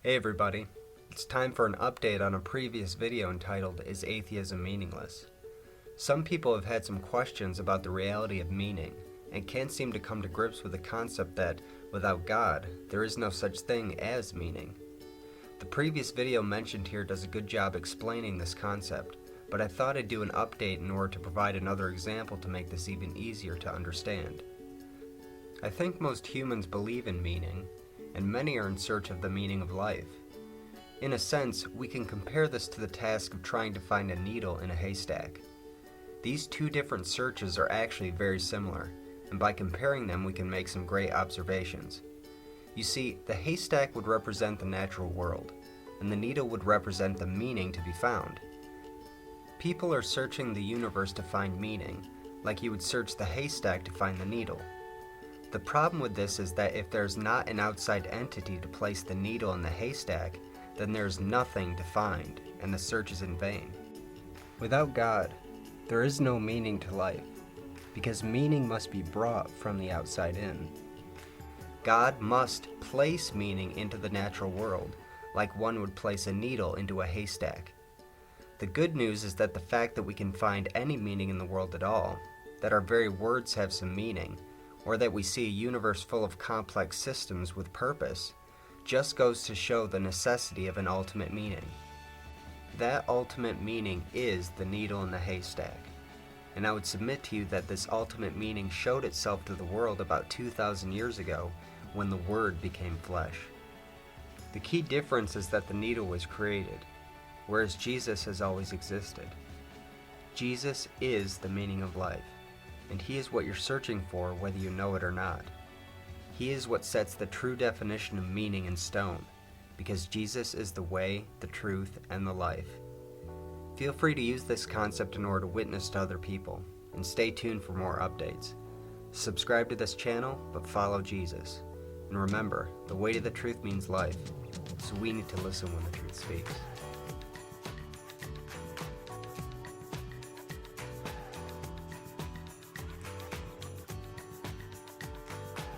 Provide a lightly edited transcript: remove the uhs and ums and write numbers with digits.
Hey everybody, it's time for an update on a previous video entitled Is Atheism Meaningless? Some people have had some questions about the reality of meaning and can't seem to come to grips with the concept that without God, there is no such thing as meaning. The previous video mentioned here does a good job explaining this concept, but I thought I'd do an update in order to provide another example to make this even easier to understand. I think most humans believe in meaning, and many are in search of the meaning of life. In a sense, we can compare this to the task of trying to find a needle in a haystack. These two different searches are actually very similar, and by comparing them we can make some great observations. You see, the haystack would represent the natural world, and the needle would represent the meaning to be found. People are searching the universe to find meaning, like you would search the haystack to find the needle. The problem with this is that if there's not an outside entity to place the needle in the haystack, then there's nothing to find, and the search is in vain. Without God, there is no meaning to life, because meaning must be brought from the outside in. God must place meaning into the natural world, like one would place a needle into a haystack. The good news is that the fact that we can find any meaning in the world at all, that our very words have some meaning, or that we see a universe full of complex systems with purpose, just goes to show the necessity of an ultimate meaning. That ultimate meaning is the needle in the haystack, and I would submit to you that this ultimate meaning showed itself to the world about 2,000 years ago when the Word became flesh. The key difference is that the needle was created, whereas Jesus has always existed. Jesus is the meaning of life, and He is what you're searching for whether you know it or not. He is what sets the true definition of meaning in stone, because Jesus is the way, the truth, and the life. Feel free to use this concept in order to witness to other people, and stay tuned for more updates. Subscribe to this channel, but follow Jesus. And remember, the way to the truth means life, so we need to listen when the truth speaks.